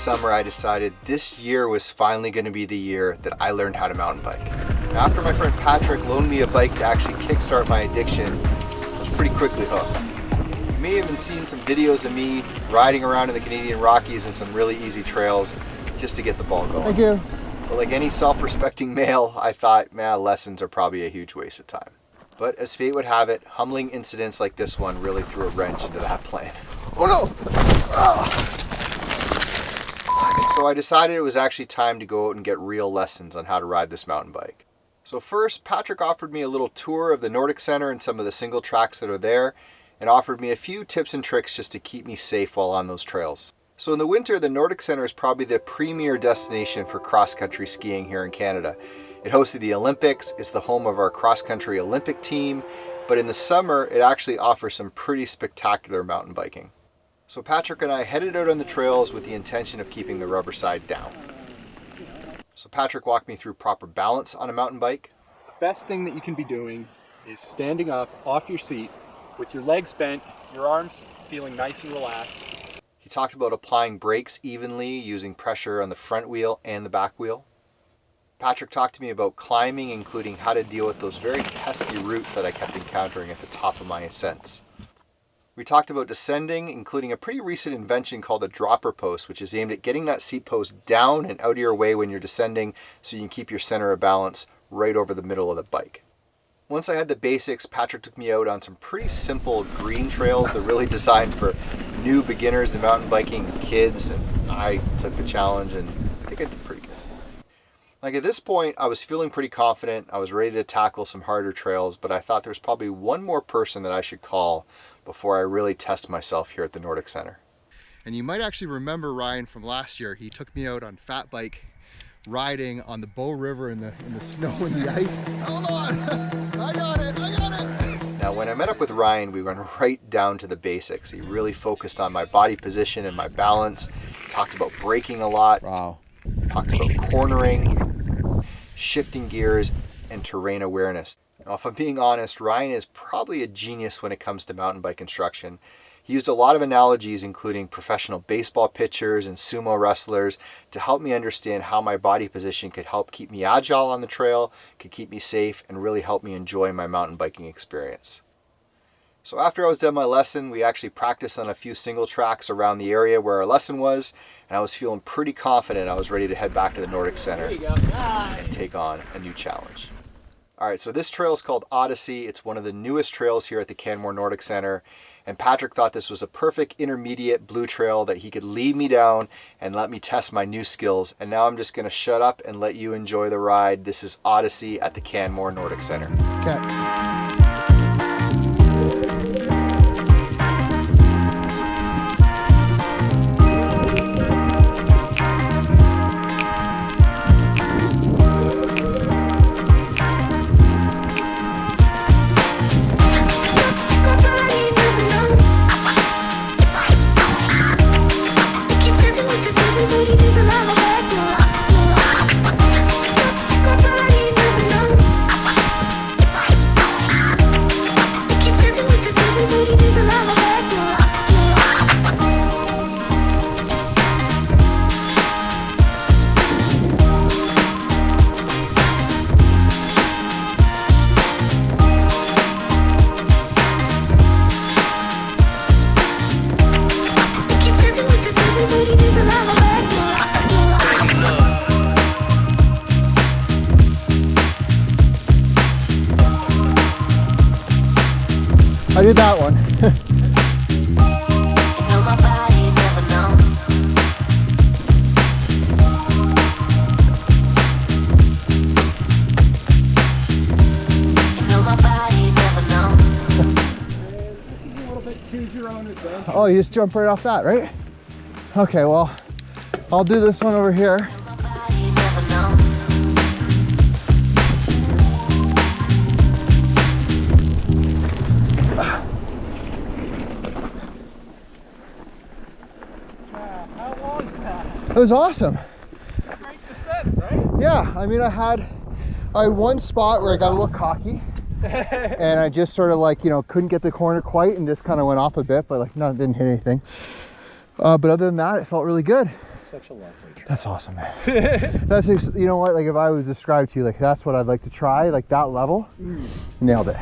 summer, I decided this year was finally going to be the year that I learned how to mountain bike. Now, after my friend Patrick loaned me a bike to actually kickstart my addiction, I was pretty quickly hooked. You may have even seen some videos of me riding around in the Canadian Rockies and some really easy trails just to get the ball going. Thank you. But like any self-respecting male, I thought, man, lessons are probably a huge waste of time. But as fate would have it, humbling incidents like this one really threw a wrench into that plan. Oh no! So I decided it was actually time to go out and get real lessons on how to ride this mountain bike. So first, Patrick offered me a little tour of the Nordic Center and some of the single tracks that are there, and offered me a few tips and tricks just to keep me safe while on those trails. So in the winter, the Nordic Center is probably the premier destination for cross-country skiing here in Canada. It hosted the Olympics, it's the home of our cross-country Olympic team, but in the summer, it actually offers some pretty spectacular mountain biking. So Patrick and I headed out on the trails with the intention of keeping the rubber side down. So Patrick walked me through proper balance on a mountain bike. The best thing that you can be doing is standing up off your seat with your legs bent, your arms feeling nice and relaxed. He talked about applying brakes evenly using pressure on the front wheel and the back wheel. Patrick talked to me about climbing, including how to deal with those very pesky roots that I kept encountering at the top of my ascents. We talked about descending, including a pretty recent invention called a dropper post, which is aimed at getting that seat post down and out of your way when you're descending so you can keep your center of balance right over the middle of the bike. Once I had the basics, Patrick took me out on some pretty simple green trails. They're really designed for new beginners in mountain biking, kids, and I took the challenge and I think I did pretty good. Like at this point, I was feeling pretty confident. I was ready to tackle some harder trails, but I thought there was probably one more person that I should call before I really test myself here at the Nordic Center. And you might actually remember Ryan from last year. He took me out on fat bike riding on the Bow River in the snow and the ice. Hold on, I got it. Now when I met up with Ryan, we went right down to the basics. He really focused on my body position and my balance, talked about braking a lot, talked about cornering, shifting gears, and terrain awareness. Now, if I'm being honest, Ryan is probably a genius when it comes to mountain bike instruction. He used a lot of analogies, including professional baseball pitchers and sumo wrestlers, to help me understand how my body position could help keep me agile on the trail, could keep me safe, and really help me enjoy my mountain biking experience. So after I was done my lesson, we actually practiced on a few single tracks around the area where our lesson was, and I was feeling pretty confident I was ready to head back to the Nordic Center and take on a new challenge. All right, so this trail is called Odyssey. It's one of the newest trails here at the Canmore Nordic Center. And Patrick thought this was a perfect intermediate blue trail that he could lead me down and let me test my new skills. And now I'm just gonna shut up and let you enjoy the ride. This is Odyssey at the Canmore Nordic Center. Okay. I did that one. Oh, you just jump right off that, right? Okay, well, I'll do this one over here. It was awesome. Great descent, right? Yeah, I mean, I had one spot where I got a little cocky and I just sort of like, you know, couldn't get the corner quite and just kind of went off a bit, but like, no, it didn't hit anything. But other than that, it felt really good. such a lovely trail. That's awesome, man. That's, you know what, like if I was described to you, like that's what I'd like to try, like that level. Nailed it.